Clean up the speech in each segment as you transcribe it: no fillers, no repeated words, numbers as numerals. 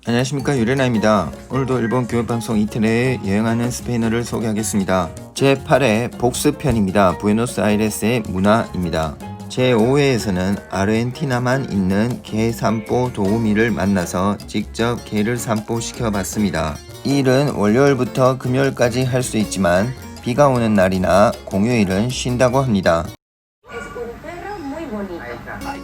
안녕하십니까, 유레나입니다. 오늘도 일본 교육방송 이틀에 여행하는 스페인어를 소개하겠습니다. 제8회 복습편입니다. 부에노스아이레스의 문화입니다. 제5회에서는 아르헨티나만 있는 개 산보 도우미를 만나서 직접 개를 산보시켜 봤습니다. 이 일은 월요일부터 금요일까지 할 수 있지만 비가 오는 날이나 공휴일은 쉰다고 합니다.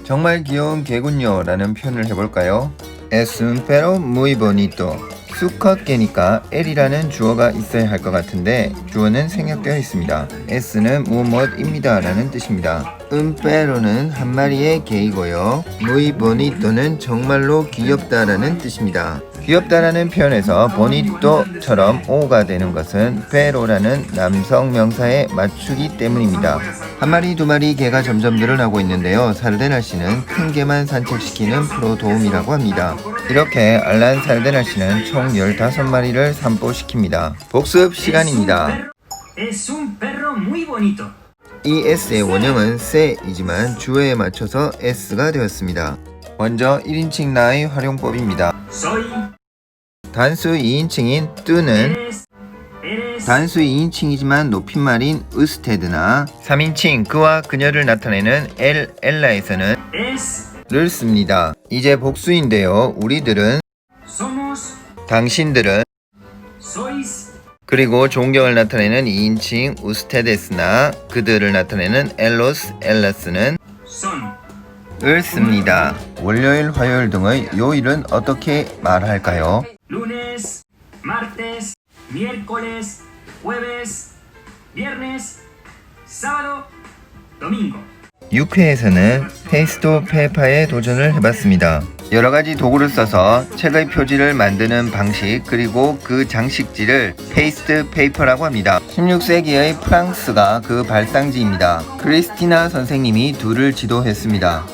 정말 귀여운 개군요 라는 표현을 해볼까요? Es un perro muy bonito. 수컷 개니까 L이라는 주어가 있어야 할 것 같은데 주어는 생략되어 있습니다. S는 무엇입니다 라는 뜻입니다. Un perro는 한 마리의 개이고요. Muy bonito는 정말로 귀엽다 라는 뜻입니다. 귀엽다라는 표현에서 bonito처럼 O가 되는 것은 perro라는 남성 명사에 맞추기 때문입니다. 한 마리 두 마리 개가 점점 늘어나고 있는데요. 사르데나 씨는 큰 개만 산책시키는 프로 도우미라고 합니다. 이렇게 알란 사르데나 씨는 총 15마리를 산보시킵니다. 복습 시간입니다. 이 S의 원형은 세이지만 주어에 맞춰서 S가 되었습니다. 먼저 1인칭 나의 활용법입니다. 단수 2인칭인 뜨는 단수 2인칭이지만 높임말인 으스테드나 3인칭 그와 그녀를 나타내는 엘라에서는 를 씁니다. 이제 복수인데요. 우리들은, 당신들은, 그리고 존경을 나타내는 2인칭 우스테데스나 그들을 나타내는 엘라스는 을 씁니다. 월요일, 화요일 등의 요일은 어떻게 말할까요? lunes, martes, miércoles, jueves, viernes, sábado, domingo. 6회에서는 페이스트 페이퍼에 도전을 해봤습니다. 여러가지 도구를 써서 책의 표지를 만드는 방식 그리고 그 장식지를 페이스트 페이퍼라고 합니다. 16세기의 프랑스가 그 발상지입니다. 크리스티나 선생님이 둘을 지도했습니다.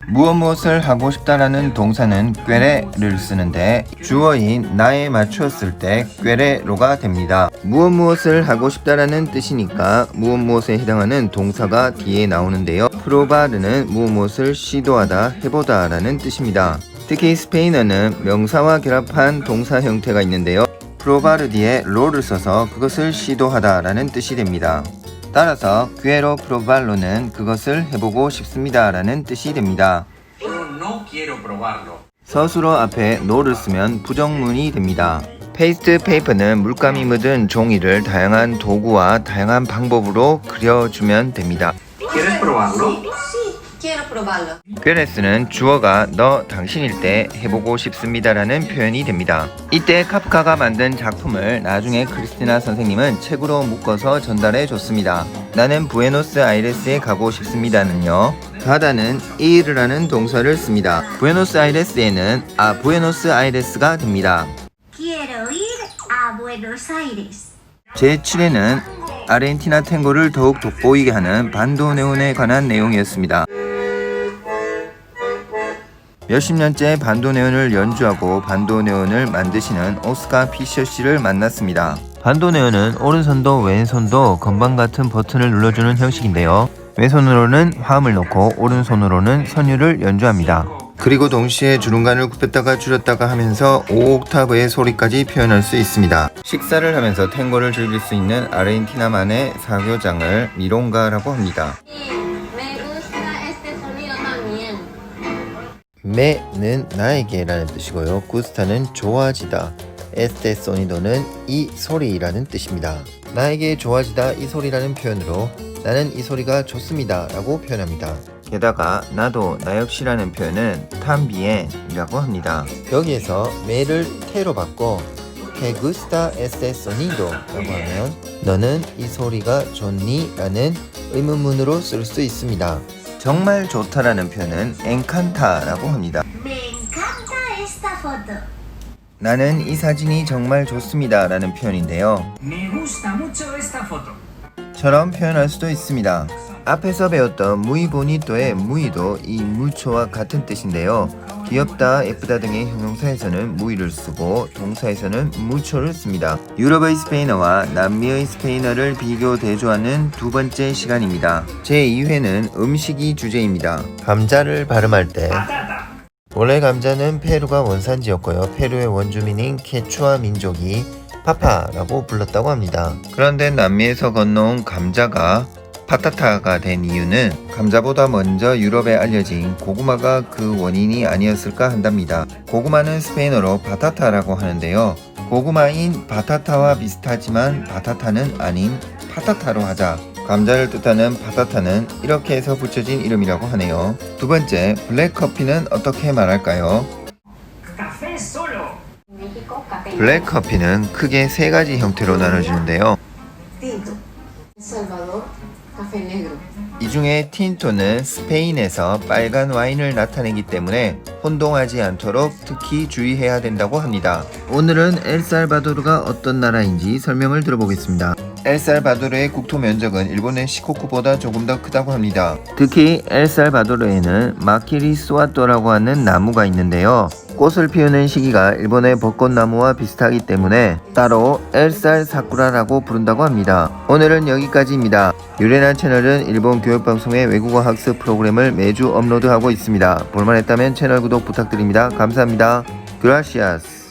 무엇을 하고 싶다라는 동사는 꾀레를 쓰는데 주어인 나에 맞추었을 때 꾀레로가 됩니다. 무엇을 하고 싶다라는 뜻이니까 무엇에 해당하는 동사가 뒤에 나오는데요. 프로바르는 무엇을 시도하다, 해보다 라는 뜻입니다. 특히 스페인어는 명사와 결합한 동사 형태가 있는데요. 프로바르 뒤에 로를 써서 그것을 시도하다 라는 뜻이 됩니다. 따라서 quiero probarlo는 그것을 해보고 싶습니다 라는 뜻이 됩니다. 서술어 앞에 no를 쓰면 부정문이 됩니다. 페이스트 페이퍼는 물감이 묻은 종이를 다양한 도구와 다양한 방법으로 그려주면 됩니다. 퀘레스는 주어가 너 당신일 때 해보고 싶습니다 라는 표현이 됩니다. 이때 카프카가 만든 작품을 나중에 크리스티나 선생님은 책으로 묶어서 전달해 줬습니다. 나는 부에노스아이레스에 가고 싶습니다는요, 가다는 ir라는 동사를 씁니다. 부에노스아이레스에는 부에노스아이레스가 됩니다. Quiero ir a Buenos Aires. 제7회는 아르헨티나 탱고를 더욱 돋보이게 하는 반도네온에 관한 내용이었습니다. 몇십 년째 반도네온을 연주하고 반도네온을 만드시는 오스카 피셔 씨를 만났습니다. 반도네온은 오른손도 왼손도 건반 같은 버튼을 눌러주는 형식인데요. 왼손으로는 화음을 넣고 오른손으로는 선율을 연주합니다. 그리고 동시에 주름간을 굽혔다가 줄였다가 하면서 5옥타브의 소리까지 표현할 수 있습니다. 식사를 하면서 탱고를 즐길 수 있는 아르헨티나만의 사교장을 미롱가라고 합니다. 메는 나에게 라는 뜻이고요. 구스타는 좋아지다, 에스테 소니도는 이 소리라는 뜻입니다. 나에게 좋아지다 이 소리라는 표현으로 나는 이 소리가 좋습니다 라고 표현합니다. 게다가 나도 나 역시라는 표현은 tambien이라고 합니다. 여기에서 메를 테로 바꿔 que gusta este sonido 라고 하면 너는 이 소리가 좋니? 라는 의문문으로 쓸 수 있습니다. 정말 좋다라는 표현은 encanta라고 합니다. Me encanta esta foto. 나는 이 사진이 정말 좋습니다 라는 표현인데요. Me gusta mucho esta foto. 처럼 표현할 수도 있습니다. 앞에서 배웠던 muy bonito의 muy도 이 mucho와 같은 뜻인데요. 귀엽다, 예쁘다 등의 형용사에서는 muy를 쓰고 동사에서는 mucho를 씁니다. 유럽의 스페인어와 남미의 스페인어를 비교 대조하는 두 번째 시간입니다. 제2회는 음식이 주제입니다. 감자를 발음할 때 원래 감자는 페루가 원산지였고요. 페루의 원주민인 케추아 민족이 파파라고 불렀다고 합니다. 그런데 남미에서 건너온 감자가 파타타가 된 이유는 감자보다 먼저 유럽에 알려진 고구마가 그 원인이 아니었을까 한답니다. 고구마는 스페인어로 바타타라고 하는데요. 고구마인 바타타와 비슷하지만 바타타는 아닌 파타타로 하자. 감자를 뜻하는 바타타는 이렇게 해서 붙여진 이름이라고 하네요. 두 번째, 블랙커피는 어떻게 말할까요? Café solo. 블랙커피는 크게 세 가지 형태로 나눠지는데요. Tinto. Salvador, café negro. 이 중에 틴토는 스페인에서 빨간 와인을 나타내기 때문에 혼동하지 않도록 특히 주의해야 된다고 합니다. 오늘은 엘살바도르가 어떤 나라인지 설명을 들어보겠습니다. 엘살바도르의 국토 면적은 일본의 시코쿠보다 조금 더 크다고 합니다. 특히 엘살바도르에는 마키리수아토라고 하는 나무가 있는데요. 꽃을 피우는 시기가 일본의 벚꽃나무와 비슷하기 때문에 따로 엘살 사쿠라라고 부른다고 합니다. 오늘은 여기까지입니다. 유레나 채널은 일본 교육방송의 외국어 학습 프로그램을 매주 업로드하고 있습니다. 볼만했다면 채널 구독 부탁드립니다. 감사합니다. 그라시아스.